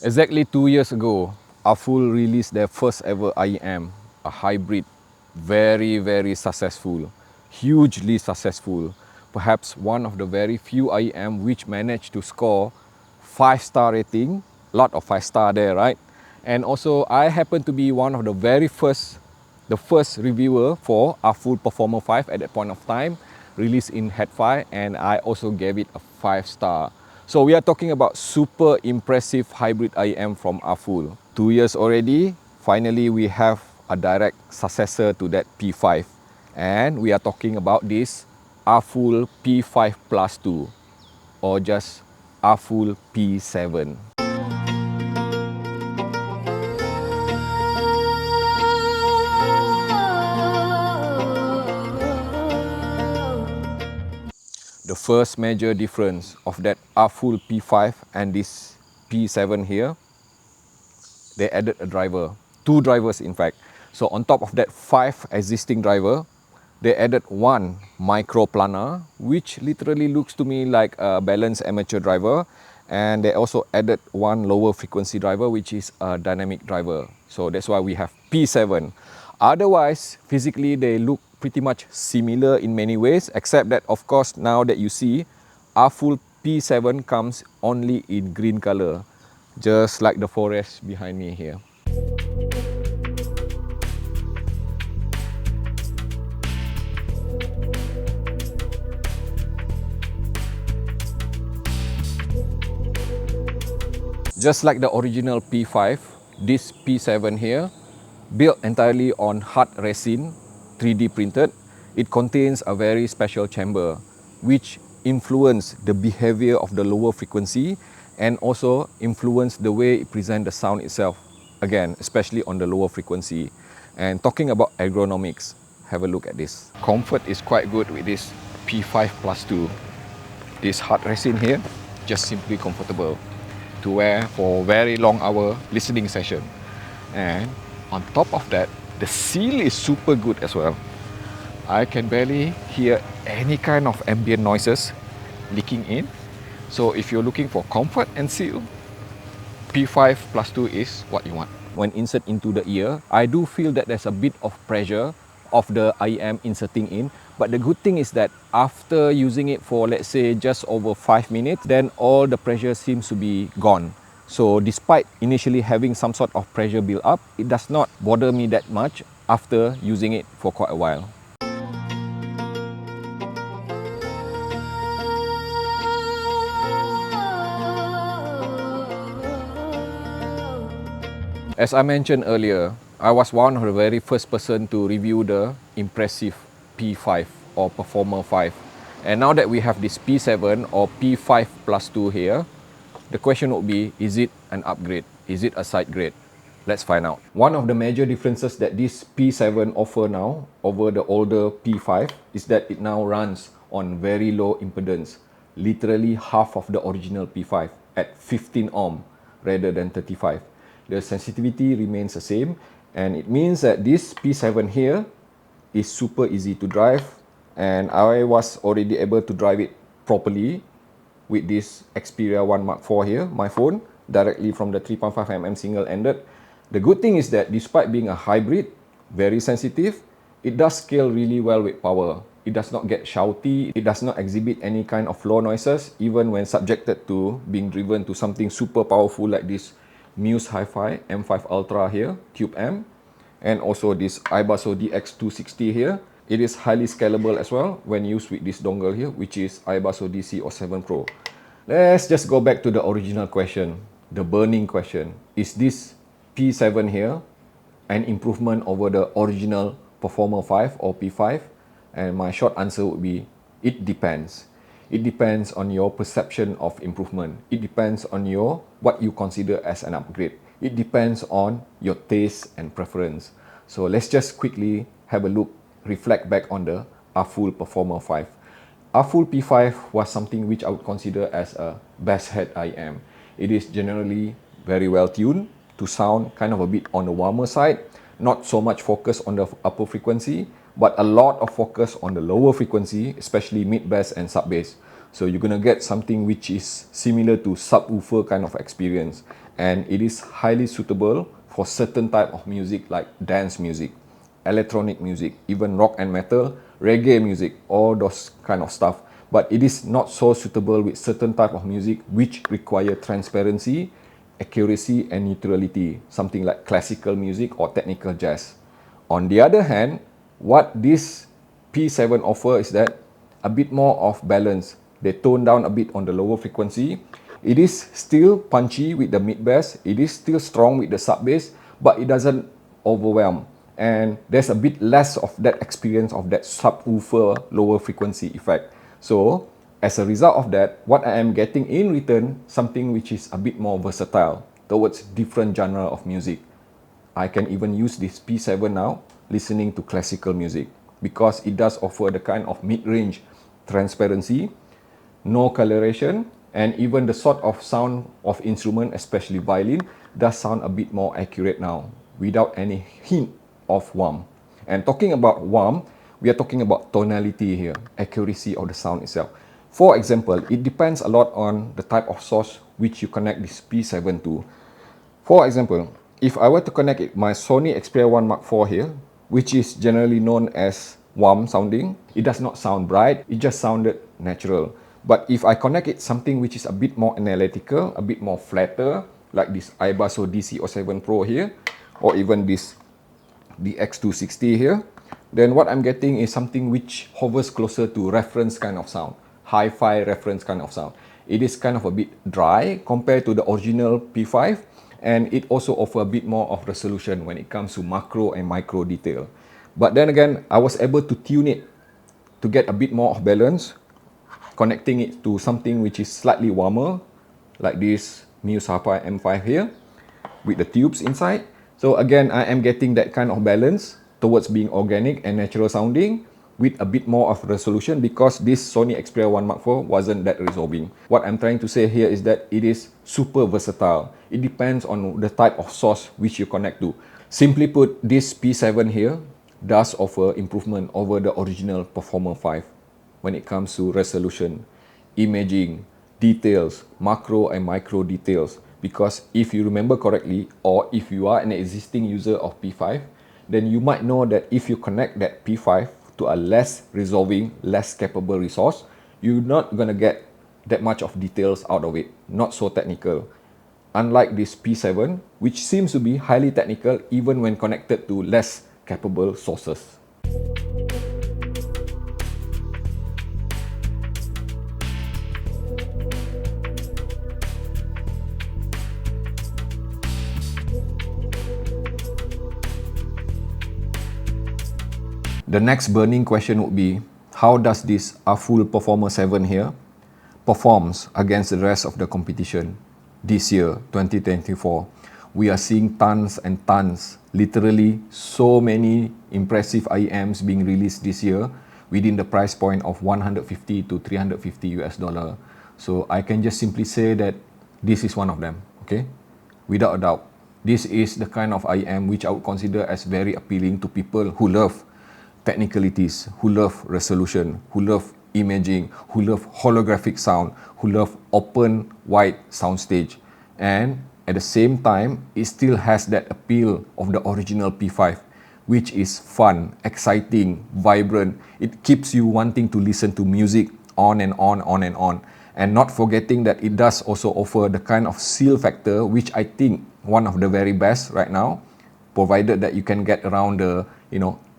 Exactly 2 years ago, AFUL released their first ever IEM, a hybrid, very successful, hugely successful. Perhaps one of the very few IEM which managed to score 5-star rating, lot of 5-star there, right? And also I happen to be one of the the first reviewer for AFUL Performer 5 at that point of time, released in HiFi, and I also gave it a 5-star. So we are talking about super impressive hybrid IEM from AFUL. 2 years already, finally we have a direct successor to that P5. And we are talking about this AFUL P5 Plus 2, or just AFUL P7. The first major difference of that AFUL P5 and this P7 here, they added a driver, 2 drivers in fact. So on top of that 5 existing driver, they added 1 microplanar, which literally looks to me like a balanced amateur driver. And they also added 1 lower frequency driver, which is a dynamic driver. So that's why we have P7. Otherwise, physically they look pretty much similar in many ways, except that of course now that you see, AFUL P7 comes only in green color, just like the forest behind me here. Just like the original P5, this P7 here, built entirely on hard resin, 3D printed, it contains a very special chamber which influence the behavior of the lower frequency and also influence the way it presents the sound itself, again, especially on the lower frequency. And talking about ergonomics, have a look at this. Comfort is quite good with this P5 Plus 2. This hard resin here, just simply comfortable to wear for very long hour listening session. And on top of that, the seal is super good as well. I can barely hear any kind of ambient noises leaking in. So if you're looking for comfort and seal, P5 Plus 2 is what you want. When insert into the ear, I do feel that there's a bit of pressure of the IEM inserting in, but the good thing is that after using it for, let's say, just over 5 minutes, then all the pressure seems to be gone. So despite initially having some sort of pressure build up, it does not bother me that much after using it for quite a while. As I mentioned earlier, I was one of the very first person to review the impressive P5 or Performer 5. And now that we have this P7 or P5 Plus 2 here, the question would be, is it an upgrade? Is it a side grade? Let's find out. One of the major differences that this P7 offer now over the older P5 is that it now runs on very low impedance, literally half of the original P5 at 15 ohm rather than 35. The sensitivity remains the same, and it means that this P7 here is super easy to drive, and I was already able to drive it properly with this Xperia 1 Mark IV here, my phone, directly from the 3.5mm single-ended. The good thing is that despite being a hybrid, very sensitive, it does scale really well with power. It does not get shouty, it does not exhibit any kind of floor noises, even when subjected to being driven to something super powerful like this Muse HiFi M5 Ultra here, Tube M, and also this iBasso DX260 here. It is highly scalable as well when used with this dongle here, which is iBasso DC07 Pro. Let's just go back to the original question, the burning question. Is this P7 here an improvement over the original Performer 5 or P5? And my short answer would be, it depends. It depends on your perception of improvement. It depends on what you consider as an upgrade. It depends on your taste and preference. So let's just quickly have a look, reflect back on the AFUL Performer 5. AFUL P5 was something which I would consider as a best head IEM. It is generally very well tuned to sound kind of a bit on the warmer side, not so much focus on the upper frequency, but a lot of focus on the lower frequency, especially mid bass and sub bass. So you're gonna get something which is similar to subwoofer kind of experience, and it is highly suitable for certain type of music like dance music, electronic music, even rock and metal, reggae music, all those kind of stuff. But it is not so suitable with certain type of music which require transparency, accuracy and neutrality, something like classical music or technical jazz. On the other hand, what this P7 offer is that a bit more of balance. They tone down a bit on the lower frequency. It is still punchy with the mid bass. It is still strong with the sub bass, but it doesn't overwhelm. And there's a bit less of that experience of that subwoofer lower frequency effect. So as a result of that, what I am getting in return, something which is a bit more versatile towards different genre of music. I can even use this P7 now listening to classical music because it does offer the kind of mid-range transparency, no coloration, and even the sort of sound of instrument, especially violin, does sound a bit more accurate now without any hint of warmth. And talking about warmth, we are talking about tonality here, accuracy of the sound itself. For example, it depends a lot on the type of source which you connect this P7 to. For example, if I were to connect it, my Sony Xperia 1 Mark IV here, which is generally known as warm sounding, it does not sound bright, it just sounded natural. But if I connect it something which is a bit more analytical, a bit more flatter, like this iBasso DC07 Pro here, or even this DX260 here, then what I'm getting is something which hovers closer to reference kind of sound, hi-fi reference kind of sound. It is kind of a bit dry compared to the original P5, and it also offers a bit more of resolution when it comes to macro and micro detail. But then again, I was able to tune it to get a bit more of balance, connecting it to something which is slightly warmer, like this Muse Hi-Fi M5 here, with the tubes inside. So again, I am getting that kind of balance towards being organic and natural sounding with a bit more of resolution because this Sony Xperia 1 Mark IV wasn't that resolving. What I'm trying to say here is that it is super versatile. It depends on the type of source which you connect to. Simply put, this P7 here does offer improvement over the original Performer 5 when it comes to resolution, imaging, details, macro and micro details. Because if you remember correctly, or if you are an existing user of P5, then you might know that if you connect that P5 to a less resolving, less capable resource, you're not gonna get that much of details out of it, not so technical. Unlike this P7, which seems to be highly technical even when connected to less capable sources. The next burning question would be, how does this AFUL Performer 7 here performs against the rest of the competition this year, 2024? We are seeing tons and tons, literally so many impressive IEMs being released this year within the price point of 150 to 350 US dollar. So I can just simply say that this is one of them, okay? Without a doubt, this is the kind of IEM which I would consider as very appealing to people who love technicalities, who love resolution, who love imaging, who love holographic sound, who love open wide soundstage. And at the same time, it still has that appeal of the original P5, which is fun, exciting, vibrant. It keeps you wanting to listen to music on and on and on. And not forgetting that it does also offer the kind of seal factor, which I think one of the very best right now, provided that you can get around the,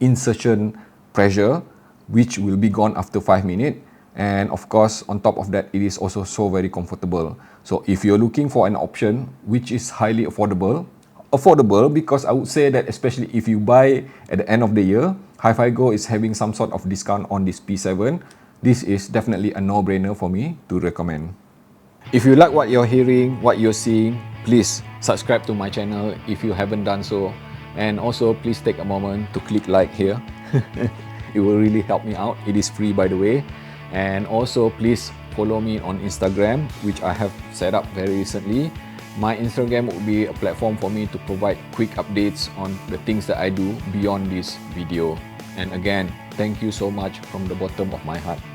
insertion pressure, which will be gone after 5 minutes. And of course, on top of that, it is also so very comfortable. So if you're looking for an option which is highly affordable because I would say that especially if you buy at the end of the year, HiFiGo is having some sort of discount on this P7. This is definitely a no-brainer for me to recommend. If you like what you're hearing, what you're seeing, please subscribe to my channel if you haven't done so. And also please take a moment to click like here. It will really help me out. It is free, by the way. And also please follow me on Instagram, which I have set up very recently. My Instagram will be a platform for me to provide quick updates on the things that I do beyond this video. And again, thank you so much from the bottom of my heart.